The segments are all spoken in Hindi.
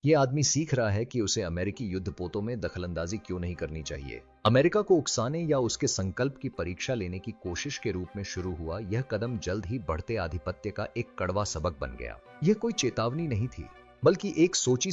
ये आदमी सीख रहा है कि उसे अमेरिकी युद्धपोतों में दखलंदाजी क्यों नहीं करनी चाहिए। अमेरिका को उकसाने या उसके संकल्प की परीक्षा लेने की कोशिश के रूप में शुरू हुआ यह कदम जल्द ही बढ़ते आधिपत्य का एक कड़वा सबक बन गया। यह कोई चेतावनी नहीं थी, बल्कि एक सोची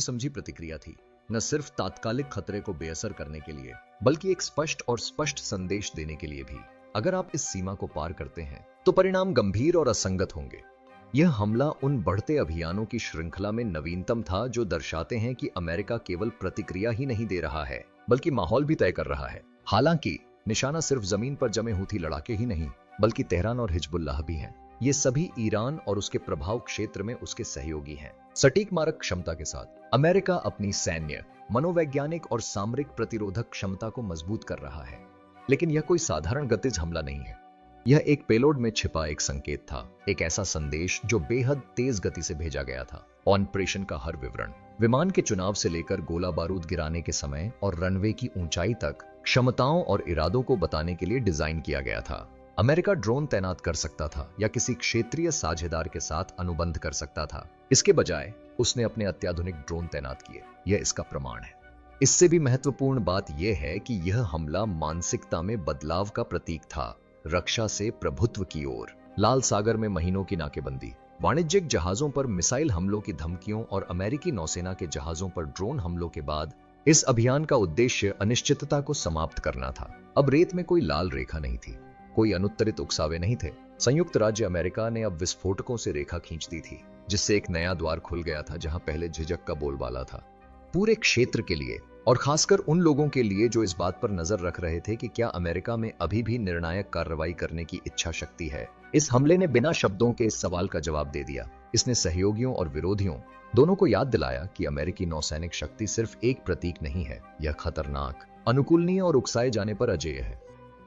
समझी प्रतिक्रिया थी। न सिर्फ तात्कालिक खतरे को बेअसर करने के लिए, बल्कि एक स्पष्ट संदेश देने के लिए भी। अगर आप इस सीमा को पार करते हैं तो परिणाम गंभीर और असंगत होंगे। यह हमला उन बढ़ते अभियानों की श्रृंखला में नवीनतम था जो दर्शाते हैं कि अमेरिका केवल प्रतिक्रिया ही नहीं दे रहा है, बल्कि माहौल भी तय कर रहा है। हालांकि निशाना सिर्फ जमीन पर जमे हूथी लड़ाके ही नहीं, बल्कि तेहरान और हिजबुल्लाह भी हैं। ये सभी ईरान और उसके प्रभाव क्षेत्र में उसके सहयोगी हैं। सटीक मारक क्षमता के साथ अमेरिका अपनी सैन्य, मनोवैज्ञानिक और सामरिक प्रतिरोधक क्षमता को मजबूत कर रहा है। लेकिन यह कोई साधारण गतिज हमला नहीं है। यह एक पेलोड में छिपा एक संकेत था, एक ऐसा संदेश जो बेहद तेज गति से भेजा गया था। ऑपरेशन का हर विवरण, विमान के चुनाव से लेकर गोला बारूद गिराने के समय और रनवे की ऊंचाई तक, क्षमताओं और इरादों को बताने के लिए डिजाइन किया गया था। अमेरिका ड्रोन तैनात कर सकता था या किसी क्षेत्रीय साझेदार के साथ अनुबंध कर सकता था। इसके बजाय उसने अपने अत्याधुनिक ड्रोन तैनात किए। यह इसका प्रमाण है। इससे भी महत्वपूर्ण बात यह है कि यह हमला मानसिकता में बदलाव का प्रतीक था। रक्षा से प्रभुत्व की ओर। लाल सागर में महीनों की नाकेबंदी, वाणिज्यिक जहाजों पर मिसाइल हमलों की धमकियों और अमेरिकी नौसेना के जहाजों पर ड्रोन हमलों के बाद इस अभियान का उद्देश्य अनिश्चितता को समाप्त करना था। अब रेत में कोई लाल रेखा नहीं थी, कोई अनुत्तरित उकसावे नहीं थे। संयुक्त राज्य अमेरिका ने अब विस्फोटकों से रेखा खींच दी थी, जिससे एक नया द्वार खुल गया था जहां पहले झिझक का बोलबाला था। पूरे क्षेत्र के लिए, और खासकर उन लोगों के लिए जो इस बात पर नजर रख रहे थे कि क्या अमेरिका में अभी भी निर्णायक कार्रवाई करने की इच्छा शक्ति है। इस हमले ने बिना शब्दों के इस सवाल का जवाब दे दिया। इसने सहयोगियों और विरोधियों दोनों को याद दिलाया कि अमेरिकी नौसैनिक शक्ति सिर्फ एक प्रतीक नहीं है, यह खतरनाक, अनुकूलनीय और उकसाए जाने पर अजेय है।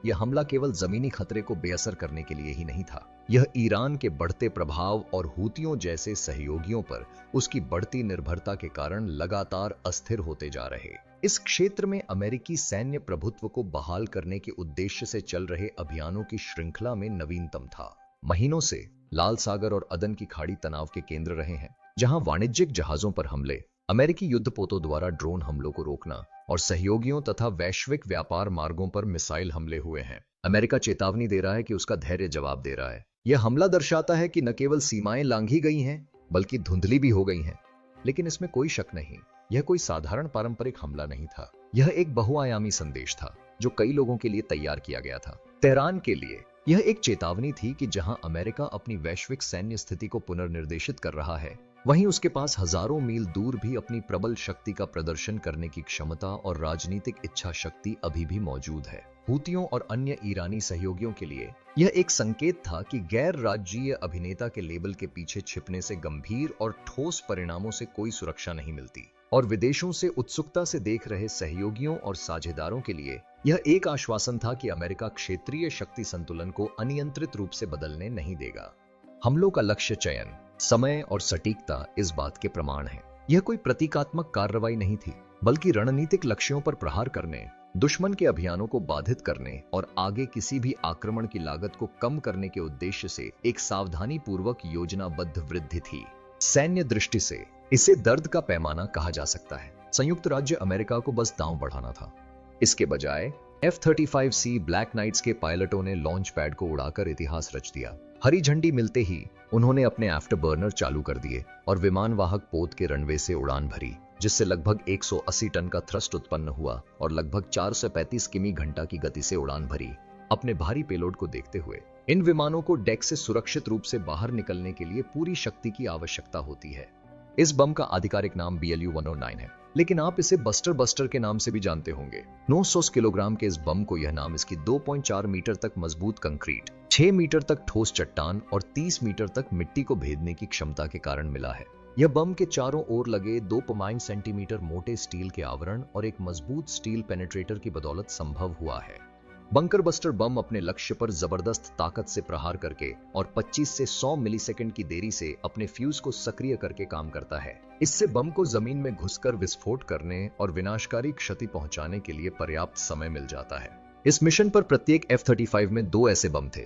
यह हमला केवल जमीनी खतरे को बेअसर करने के लिए ही नहीं था, यह ईरान के बढ़ते प्रभाव और हूतियों जैसे सहयोगियों पर उसकी बढ़ती निर्भरता के कारण लगातार अस्थिर होते जा रहे इस क्षेत्र में अमेरिकी सैन्य प्रभुत्व को बहाल करने के उद्देश्य से चल रहे अभियानों की श्रृंखला में नवीनतम था। महीनों से लाल सागर और अदन की खाड़ी तनाव के केंद्र रहे हैं, जहां वाणिज्यिक जहाजों पर हमले, अमेरिकी युद्धपोतों द्वारा ड्रोन हमलों को रोकना और सहयोगियों तथा वैश्विक व्यापार मार्गों पर मिसाइल हमले हुए हैं। अमेरिका चेतावनी दे रहा है कि उसका धैर्य जवाब दे रहा है। यह हमला दर्शाता है कि न केवल सीमाएं लांघी गई हैं, बल्कि धुंधली भी हो गई हैं। लेकिन इसमें कोई शक नहीं, यह कोई साधारण पारंपरिक हमला नहीं था। यह एक बहुआयामी संदेश था जो कई लोगों के लिए तैयार किया गया था। तेहरान के लिए यह एक चेतावनी थी कि जहां अमेरिका अपनी वैश्विक सैन्य स्थिति को पुनर्निर्देशित कर रहा है, वहीं उसके पास हजारों मील दूर भी अपनी प्रबल शक्ति का प्रदर्शन करने की क्षमता और राजनीतिक इच्छा शक्ति अभी भी मौजूद है। हूतियों और अन्य ईरानी सहयोगियों के लिए यह एक संकेत था कि गैर राज्यीय अभिनेता के लेबल के पीछे छिपने से गंभीर और ठोस परिणामों से कोई सुरक्षा नहीं मिलती, और विदेशों से उत्सुकता से देख रहे सहयोगियों और साझेदारों के लिए यह एक आश्वासन था कि अमेरिका क्षेत्रीय शक्ति संतुलन को अनियंत्रित रूप से बदलने नहीं देगा। हमलों का लक्ष्य चयन, समय और सटीकता इस बात के प्रमाण हैं। यह कोई प्रतीकात्मक कार्रवाई नहीं थी, बल्कि रणनीतिक लक्ष्यों पर प्रहार करने, दुश्मन के अभियानों को बाधित करने और आगे किसी भी आक्रमण की लागत को कम करने के उद्देश्य से एक सावधानी पूर्वक योजनाबद्ध वृद्धि थी। सैन्य दृष्टि से इसे दर्द का पैमाना कहा जा सकता है। संयुक्त राज्य अमेरिका को बस दांव बढ़ाना था। इसके बजाय F-35C ब्लैक नाइट्स के पायलटों ने लॉन्च पैड को उड़ाकर इतिहास रच दिया। हरी झंडी मिलते ही उन्होंने अपने आफ्टर बर्नर चालू कर दिए और विमान वाहक पोत के रनवे से उड़ान भरी, जिससे लगभग 180 टन का थ्रस्ट उत्पन्न हुआ और लगभग 435 किमी घंटा की गति से उड़ान भरी। अपने भारी पेलोड को देखते हुए इन विमानों को डेक से सुरक्षित रूप से बाहर निकलने के लिए पूरी शक्ति की आवश्यकता होती है। इस बम का आधिकारिक नाम BLU-109 है, लेकिन आप इसे बस्टर के नाम से भी जानते होंगे। 900 किलोग्राम के इस बम को यह नाम इसकी 2.4 मीटर तक मजबूत कंक्रीट, 6 मीटर तक ठोस चट्टान और 30 मीटर तक मिट्टी को भेदने की क्षमता के कारण मिला है। यह बम के चारों ओर लगे 2 सेंटीमीटर मोटे स्टील के आवरण और एक मजबूत स्टील पेनेट्रेटर की बदौलत संभव हुआ है। बंकर बस्टर बम अपने लक्ष्य पर जबरदस्त ताकत से प्रहार करके और 25 से 100 मिलीसेकंड की देरी से अपने फ्यूज को सक्रिय करके काम करता है। इससे बम को जमीन में घुसकर विस्फोट करने और विनाशकारी क्षति पहुंचाने के लिए पर्याप्त समय मिल जाता है। इस मिशन पर प्रत्येक F-35 में 2 ऐसे बम थे,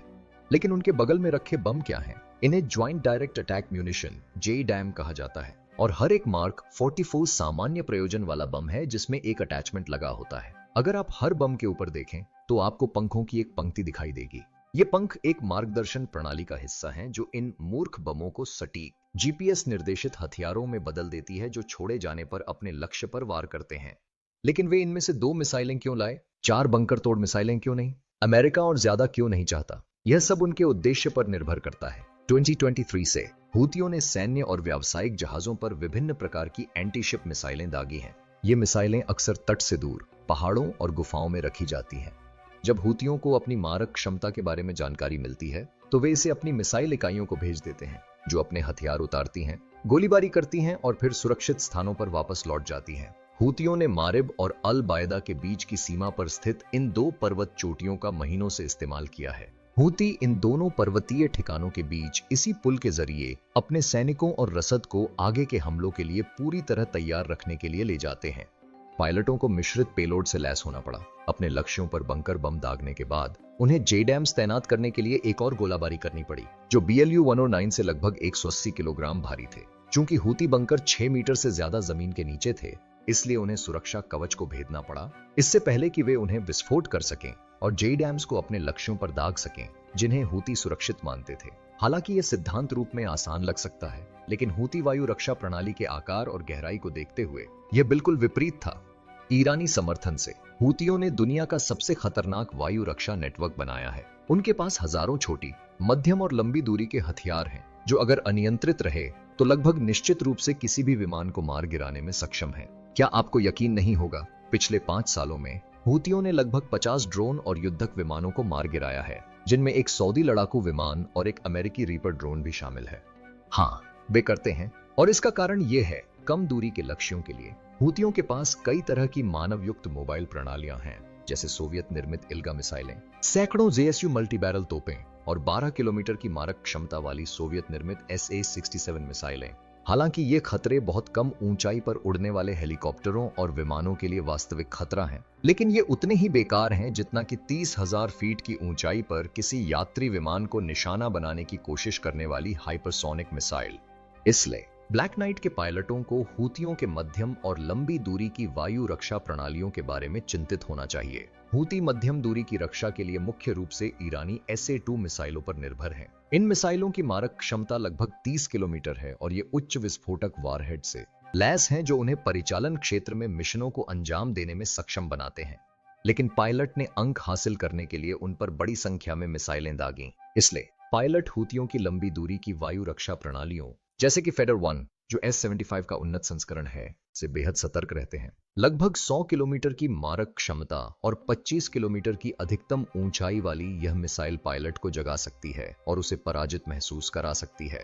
लेकिन उनके बगल में रखे बम क्या हैं? इन्हें joint direct attack munition JDAM कहा जाता है। और हर एक मार्क 44 सामान्य प्रयोजन वाला बम है जिसमें एक अटैचमेंट लगा होता है। अगर आप हर बम के ऊपर देखें तो आपको पंखों की एक पंक्ति दिखाई देगी। ये पंख एक मार्गदर्शन प्रणाली का हिस्सा हैं जो इन मूर्ख बमों को सटीक जीपीएस निर्देशित हथियारों में बदल देती है जो छोड़े जाने पर अपने लक्ष्य पर वार करते हैं। लेकिन वे इनमें से 2 मिसाइलें क्यों लाए, 4 बंकर तोड़ मिसाइलें क्यों नहीं, अमेरिका और ज्यादा क्यों नहीं चाहता? यह सब उनके उद्देश्य पर निर्भर करता है। 2023 से हूतियों ने सैन्य और व्यावसायिक जहाजों पर विभिन्न प्रकार की एंटी-शिप मिसाइलें दागी हैं। ये मिसाइलें अक्सर तट से दूर, पहाड़ों और गुफाओं में रखी जाती हैं। जब हूतियों को अपनी मारक क्षमता के बारे में जानकारी मिलती है तो वे इसे अपनी मिसाइल इकाइयों को भेज देते हैं, जो अपने हथियार उतारती हैं, गोलीबारी करती हैं और फिर सुरक्षित स्थानों पर वापस लौट जाती हैं। हूतियों ने मारिब और अल बायदा के बीच की सीमा पर स्थित इन 2 पर्वत चोटियों का महीनों से इस्तेमाल किया है। हूती इन दोनों पर्वतीय ठिकानों के बीच इसी पुल के जरिए अपने सैनिकों और रसद को आगे के हमलों के लिए पूरी तरह तैयार रखने के लिए ले जाते हैं। पायलटों को मिश्रित पेलोड से लैस होना पड़ा। अपने लक्ष्यों पर बंकर बम दागने के बाद उन्हें जेडैम्स तैनात करने के लिए एक और गोलाबारी करनी पड़ी, जो BLU-109 से लगभग 180 किलोग्राम भारी थे। चूंकि हूती बंकर 6 मीटर से ज्यादा जमीन के नीचे थे, इसलिए उन्हें सुरक्षा कवच को भेदना पड़ा, इससे पहले कि वे उन्हें विस्फोट कर सकें और जेडैम्स को अपने लक्ष्यों पर दाग सकें जिन्हें हूती सुरक्षित मानते थे। हालांकि यह सिद्धांत रूप में आसान लग सकता है, लेकिन हूती वायु रक्षा प्रणाली के आकार और गहराई को देखते हुए यह बिल्कुल विपरीत था। ईरानी समर्थन से हूतियों ने दुनिया का सबसे खतरनाक वायु रक्षा नेटवर्क बनाया है। उनके पास हजारों छोटी, मध्यम और लंबी दूरी के हथियार हैं जो अगर अनियंत्रित रहे तो लगभग निश्चित रूप से किसी भी विमान को मार गिराने में सक्षम है। क्या आपको यकीन नहीं होगा, पिछले 5 सालों में हूतियों ने लगभग 50 ड्रोन और युद्धक विमानों को मार गिराया है, जिनमें एक सऊदी लड़ाकू विमान और एक अमेरिकी रीपर ड्रोन भी शामिल है। हाँ, वे करते हैं, और इसका कारण यह है कम दूरी के लक्ष्यों के लिए हूतियों के पास कई तरह की मानव युक्त मोबाइल प्रणालियां हैं, जैसे सोवियत निर्मित इल्गा मिसाइलें, सैकड़ों JSU मल्टीबैरल तोपें और 12 किलोमीटर की मारक क्षमता वाली सोवियत निर्मित SA-67 मिसाइलें। हालांकि ये खतरे बहुत कम ऊंचाई पर उड़ने वाले हेलीकॉप्टरों और विमानों के लिए वास्तविक खतरा हैं, लेकिन ये उतने ही बेकार हैं जितना कि 30,000 फीट की ऊंचाई पर किसी यात्री विमान को निशाना बनाने की कोशिश करने वाली हाइपरसोनिक मिसाइल। इसलिए ब्लैक नाइट के पायलटों को हूतियों के मध्यम और लंबी दूरी की वायु रक्षा प्रणालियों के बारे में चिंतित होना चाहिए। हूती मध्यम दूरी की रक्षा के लिए मुख्य रूप से ईरानी SA-2 मिसाइलों पर निर्भर हैं। इन मिसाइलों की मारक क्षमता लगभग 30 किलोमीटर है और ये उच्च विस्फोटक वारहेड से लैस हैं जो उन्हें परिचालन क्षेत्र में मिशनों को अंजाम देने में सक्षम बनाते हैं। लेकिन पायलट ने अंक हासिल करने के लिए उन पर बड़ी संख्या में मिसाइलें दागी। इसलिए पायलट हूतियों की लंबी दूरी की वायु रक्षा प्रणालियों जैसे कि फेडर 1, जो S-75 का उन्नत संस्करण है, से बेहद सतर्क रहते हैं। लगभग 100 किलोमीटर की मारक क्षमता और 25 किलोमीटर की अधिकतम ऊंचाई वाली यह मिसाइल पायलट को जगा सकती है और उसे पराजित महसूस करा सकती है।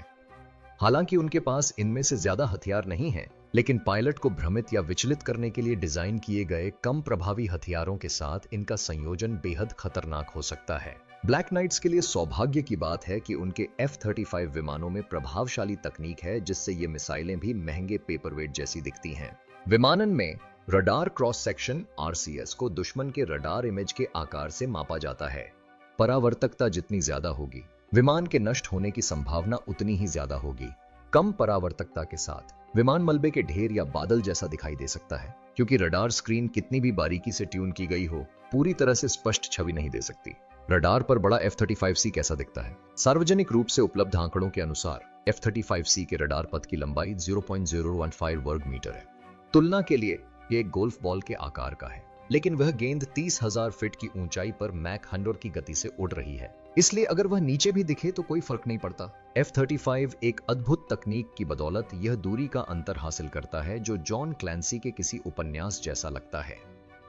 हालांकि उनके पास इनमें से ज्यादा हथियार नहीं हैं, लेकिन पायलट को भ्रमित या विचलित करने के लिए डिजाइन किए गए कम प्रभावी हथियारों के साथ इनका संयोजन बेहद खतरनाक हो सकता है। ब्लैक नाइट्स के लिए सौभाग्य की बात है कि उनके F-35 विमानों में प्रभावशाली तकनीक है जिससे ये मिसाइलें भी महंगे पेपरवेट जैसी दिखती हैं। विमानन में रडार क्रॉस सेक्शन RCS को दुश्मन के रडार इमेज के आकार से मापा जाता है। परावर्तकता जितनी ज्यादा होगी, विमान के नष्ट होने की संभावना उतनी ही ज्यादा होगी। कम परावर्तकता के साथ विमान मलबे के ढेर या बादल जैसा दिखाई दे सकता है, क्योंकि रडार स्क्रीन कितनी भी बारीकी से ट्यून की गई हो, पूरी तरह से स्पष्ट छवि नहीं दे सकती। रडार पर बड़ा F-35C कैसा दिखता है? सार्वजनिक रूप से उपलब्ध आंकड़ों के अनुसार F-35C के रडार पथ की लंबाई 0.015 वर्ग मीटर है। तुलना के लिए यह एक गोल्फ बॉल के आकार का है, लेकिन वह गेंद 30,000 फीट की ऊंचाई पर मैक 100 की गति से उड़ रही है। इसलिए अगर वह नीचे भी दिखे तो कोई फर्क नहीं पड़ता। F-35 एक अद्भुत तकनीक की बदौलत यह दूरी का अंतर हासिल करता है जो जॉन क्लैंसी के किसी उपन्यास जैसा लगता है।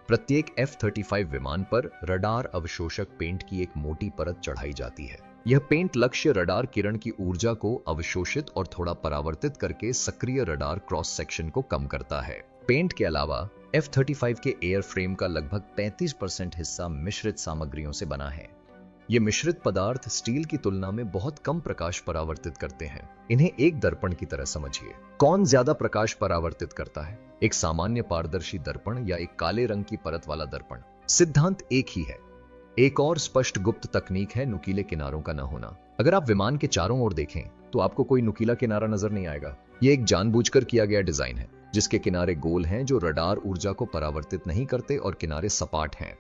प्रत्येक F-35 विमान पर रडार अवशोषक पेंट की एक मोटी परत चढ़ाई जाती है। यह पेंट लक्ष्य रडार किरण की ऊर्जा को अवशोषित और थोड़ा परावर्तित करके सक्रिय रडार क्रॉस सेक्शन को कम करता है। पेंट के अलावा F-35 के एयर फ्रेम का लगभग 35% हिस्सा मिश्रित सामग्रियों से बना है। ये मिश्रित पदार्थ स्टील की तुलना में बहुत कम प्रकाश परावर्तित करते हैं। इन्हें एक दर्पण की तरह समझिए। कौन ज्यादा प्रकाश परावर्तित करता है, एक सामान्य पारदर्शी दर्पण या एक काले रंग की परत वाला दर्पण? सिद्धांत एक ही है। एक और स्पष्ट गुप्त तकनीक है नुकीले किनारों का न होना। अगर आप विमान के चारों ओर देखें तो आपको कोई नुकीला किनारा नजर नहीं आएगा। ये एक जानबूझकर किया गया डिजाइन है जिसके किनारे गोल हैं जो रडार ऊर्जा को परावर्तित नहीं करते और किनारे सपाट हैं।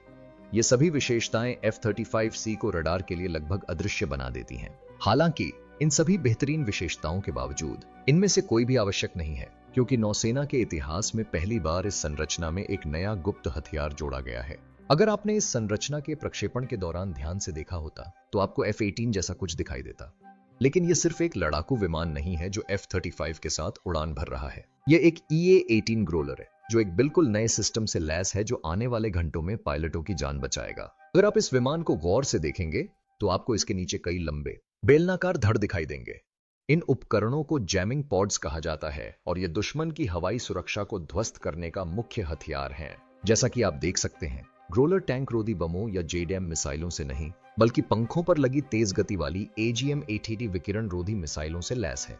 ये सभी विशेषताएं F-35C को रडार के लिए लगभग अदृश्य बना देती हैं। हालांकि इन सभी बेहतरीन विशेषताओं के बावजूद इनमें से कोई भी आवश्यक नहीं है, क्योंकि नौसेना के इतिहास में पहली बार इस संरचना में एक नया गुप्त हथियार जोड़ा गया है। अगर आपने इस संरचना के प्रक्षेपण के दौरान ध्यान से देखा होता तो आपको F-18 जैसा कुछ दिखाई देता, लेकिन यह सिर्फ एक लड़ाकू विमान नहीं है जो F-35 के साथ उड़ान भर रहा है। यह एक EA-18 ग्रोलर है जो एक बिल्कुल नए सिस्टम से लैस है जो आने वाले घंटों में पायलटों की जान बचाएगा। अगर आप इस विमान को गौर से देखेंगे तो आपको इसके नीचे कई लंबे बेलनाकार धड़ दिखाई देंगे। इन उपकरणों को जैमिंग पॉड्स कहा जाता है और ये दुश्मन की हवाई सुरक्षा को ध्वस्त करने का मुख्य हथियार हैं। जैसा कि आप देख सकते हैं, ग्रोलर टैंक रोधी बमों या JDAM मिसाइलों से नहीं बल्कि पंखों पर लगी तेज गति वाली AGM-80 विकिरण रोधी मिसाइलों से लैस है।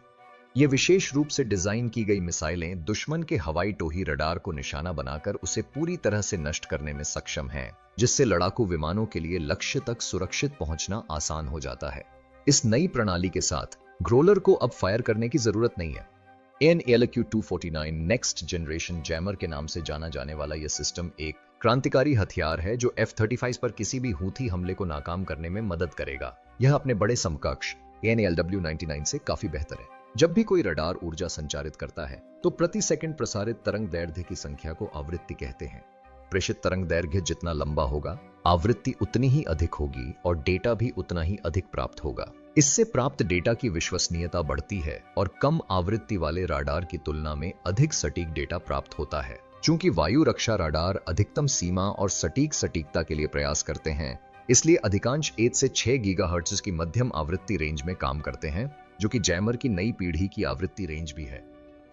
ये विशेष रूप से डिजाइन की गई मिसाइलें दुश्मन के हवाई टोही रडार को निशाना बनाकर उसे पूरी तरह से नष्ट करने में सक्षम हैं, जिससे लड़ाकू विमानों के लिए लक्ष्य तक सुरक्षित पहुंचना आसान हो जाता है। इस नई प्रणाली के साथ ग्रोलर को अब फायर करने की जरूरत नहीं है। AN/ALQ-249 नेक्स्ट जनरेशन जैमर के नाम से जाना जाने वाला यह सिस्टम एक क्रांतिकारी हथियार है जो F-35 पर किसी भी हूथी हमले को नाकाम करने में मदद करेगा। यह अपने बड़े समकक्ष AN/ALW-99 से काफी बेहतर है। जब भी कोई रडार ऊर्जा संचारित करता है तो प्रति सेकंड प्रसारित तरंग दैर्घ्य की संख्या को आवृत्ति कहते हैं। प्रेषित तरंग दैर्घ्य जितना लंबा होगा, आवृत्ति उतनी ही अधिक होगी और डेटा भी उतना ही अधिक प्राप्त होगा। इससे प्राप्त डेटा की विश्वसनीयता बढ़ती है और कम आवृत्ति वाले रडार की तुलना में अधिक सटीक डेटा प्राप्त होता है। चूंकि वायु रक्षा रडार अधिकतम सीमा और सटीकता के लिए प्रयास करते हैं, इसलिए अधिकांश 1 से 6 गीगाहर्ट्ज की मध्यम आवृत्ति रेंज में काम करते हैं, जो कि जैमर की नई पीढ़ी की आवृत्ति रेंज भी है।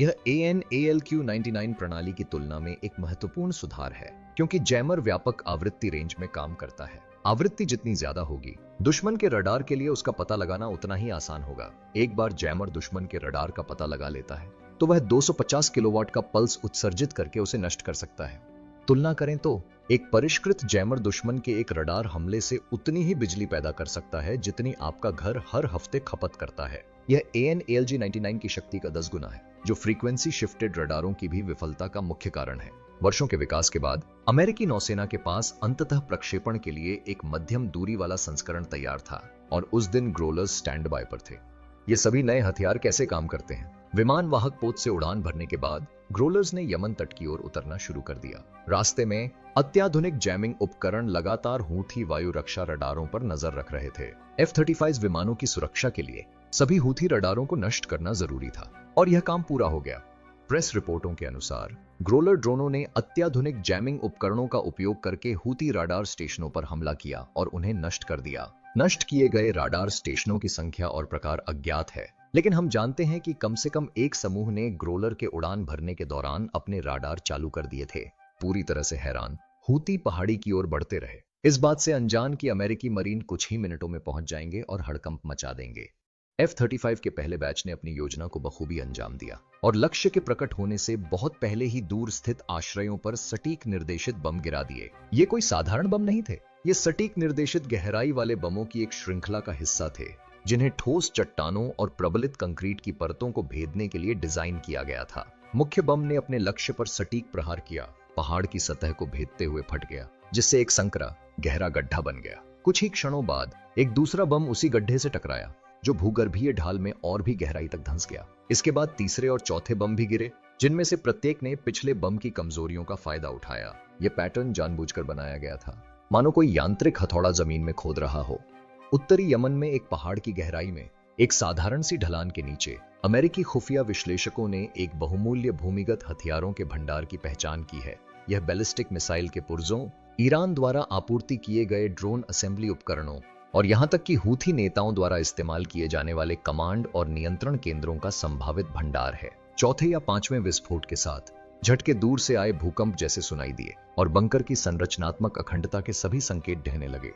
यह AN/ALQ-99 प्रणाली की तुलना में एक महत्वपूर्ण सुधार है, क्योंकि जैमर व्यापक आवृत्ति रेंज में काम करता है। आवृत्ति जितनी ज्यादा होगी, दुश्मन के रडार के लिए उसका पता लगाना उतना ही आसान होगा। एक बार जैमर दुश्मन के रडार का पता लगा लेता है तो वह 250 किलोवाट का पल्स उत्सर्जित करके उसे नष्ट कर सकता है। तुलना करें तो एक परिष्कृत जैमर दुश्मन के एक रडार हमले से उतनी ही बिजली पैदा कर सकता है जितनी आपका घर हर हफ्ते खपत करता है। यह AN/ALG-99 की शक्ति का 10 गुना है, जो फ्रीक्वेंसी शिफ्टेड रडारों की भी विफलता का मुख्य कारण है। वर्षों के विकास के बाद अमेरिकी नौसेना के पास अंततः प्रक्षेपण के लिए एक मध्यम दूरी वाला संस्करण तैयार था और उस दिन ग्रोलर्स स्टैंड बाय पर थे। ये सभी नए हथियार कैसे काम करते हैं? विमान वाहक पोत से उड़ान भरने के बाद ग्रोलर्स ने यमन तट की ओर उतरना शुरू कर दिया। रास्ते में अत्याधुनिक जैमिंग उपकरण लगातार हूथी वायु रक्षा रडारों पर नजर रख रहे थे। F-35 विमानों की सुरक्षा के लिए सभी हूथी रडारों को नष्ट करना जरूरी था और यह काम पूरा हो गया। प्रेस रिपोर्टों के अनुसार ग्रोलर ड्रोनों ने अत्याधुनिक जैमिंग उपकरणों का उपयोग करके हूथी रडार स्टेशनों पर हमला किया और उन्हें नष्ट कर दिया। नष्ट किए गए रडार स्टेशनों की संख्या और प्रकार अज्ञात है, लेकिन हम जानते हैं कि कम से कम एक समूह ने ग्रोलर के उड़ान भरने के दौरान अपने रडार चालू कर दिए थे। पूरी तरह से हैरान हूती पहाड़ी की ओर बढ़ते रहे, इस बात से अनजान कि अमेरिकी मरीन कुछ ही मिनटों में पहुंच जाएंगे और हड़कंप मचा देंगे। F-35 के पहले बैच ने अपनी योजना को बखूबी अंजाम दिया और लक्ष्य के प्रकट होने से बहुत पहले ही दूर स्थित आश्रयों पर सटीक निर्देशित बम गिरा दिए। ये कोई साधारण बम नहीं थे, ये सटीक निर्देशित गहराई वाले बमों की एक श्रृंखला का हिस्सा थे, जिन्हें ठोस चट्टानों और प्रबलित कंक्रीट की परतों को भेदने के लिए डिजाइन किया गया था। मुख्य बम ने अपने लक्ष्य पर सटीक प्रहार किया, पहाड़ की सतह को भेदते हुए फट गया, जिससे एक संकरा गहरा गड्ढा बन गया। कुछ ही क्षणों बाद एक दूसरा बम उसी गड्ढे से टकराया, जो भूगर्भीय ढाल में और भी गहराई तक धंस गया। इसके बाद तीसरे और चौथे बम भी गिरे, जिनमें से प्रत्येक ने पिछले बम की कमजोरियों का फायदा उठाया। यह पैटर्न जानबूझकर बनाया गया था, मानो कोई यांत्रिक हथौड़ा जमीन में खोद रहा हो। उत्तरी यमन में एक पहाड़ की गहराई में एक साधारण सी ढलान के नीचे अमेरिकी खुफिया विश्लेषकों ने एक बहुमूल्य भूमिगत हथियारों के भंडार की पहचान की है। यह बैलिस्टिक मिसाइल के पुर्जों, ईरान द्वारा आपूर्ति किए गए ड्रोन असेंबली उपकरणों और यहां तक कि हूथी नेताओं द्वारा इस्तेमाल किए जाने वाले कमांड और नियंत्रण केंद्रों का संभावित भंडार है। चौथे या पांचवें विस्फोट के साथ झटके दूर से आए भूकंप जैसे सुनाई दिए और बंकर की संरचनात्मक अखंडता के सभी संकेत ढहने लगे।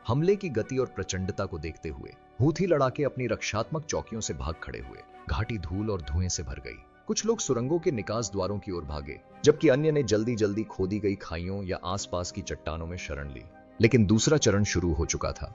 हमले की गति और प्रचंडता को देखते हुए हूथी लड़ाके अपनी रक्षात्मक चौकियों से भाग खड़े हुए। घाटी धूल और धुएं से भर गई। कुछ लोग सुरंगों के निकास द्वारों की ओर भागे, जबकि अन्य ने जल्दी जल्दी खोदी गई खाइयों या आसपास की चट्टानों में शरण ली। लेकिन दूसरा चरण शुरू हो चुका था।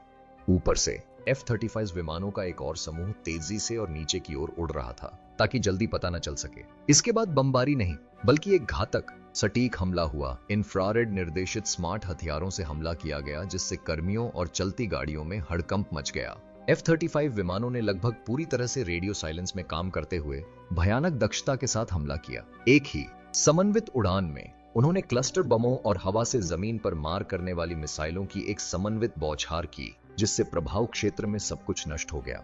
ऊपर से F-35 विमानों का एक और समूह तेजी से और नीचे की ओर उड़ रहा था ताकि जल्दी पता न चल सके। इसके बाद बमबारी नहीं बल्कि एक घातक सटीक हमला हुआ। इंफ्रारेड निर्देशित स्मार्ट हथियारों से हमला किया गया जिससे कर्मियों और चलती गाड़ियों में हड़कंप मच गया। F-35 विमानों ने लगभग पूरी तरह से रेडियो साइलेंस में काम करते हुए भयानक दक्षता के साथ हमला किया। एक ही समन्वित उड़ान में उन्होंने क्लस्टर बमों और हवा से जमीन पर मार करने वाली मिसाइलों की एक समन्वित बौछार की जिससे प्रभाव क्षेत्र में सब कुछ नष्ट हो गया।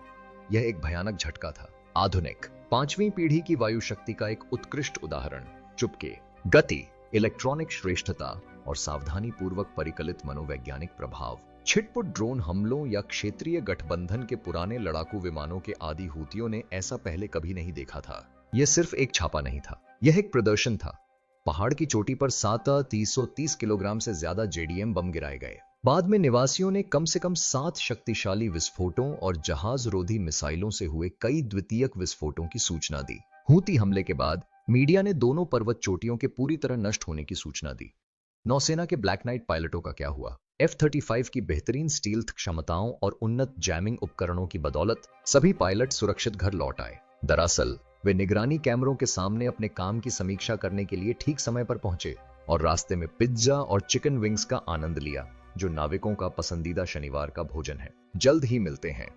यह एक भयानक झटका था। आधुनिक 5वीं पीढ़ी की वायु शक्ति का एक उत्कृष्ट उदाहरण। चुपके, गति, इलेक्ट्रॉनिक श्रेष्ठता और सावधानी पूर्वक परिकलित मनोवैज्ञानिक प्रभाव। छिटपुट ड्रोन हमलों या क्षेत्रीय गठबंधन के पुराने लड़ाकू विमानों के आदि हूतियों ने ऐसा पहले कभी नहीं देखा था। यह सिर्फ एक छापा नहीं था, यह एक प्रदर्शन था। पहाड़ की चोटी पर 330 किलोग्राम से ज्यादा JDM बम गिराए गए। बाद में निवासियों ने कम से कम 7 शक्तिशाली विस्फोटों और जहाज रोधी मिसाइलों से हुए कई द्वितीयक विस्फोटों की सूचना दी। हूती हमले के बाद मीडिया ने दोनों पर्वत चोटियों के पूरी तरह नष्ट होने की सूचना दी। नौसेना के ब्लैक नाइट पायलटों का क्या हुआ? F-35 की बेहतरीन स्टील्थ क्षमताओं और उन्नत जैमिंग उपकरणों की बदौलत सभी पायलट सुरक्षित घर लौट आए। दरअसल वे निगरानी कैमरों के सामने अपने काम की समीक्षा करने के लिए ठीक समय पर पहुंचे और रास्ते में पिज्जा और चिकन विंग्स का आनंद लिया, जो नाविकों का पसंदीदा शनिवार का भोजन है। जल्द ही मिलते हैं।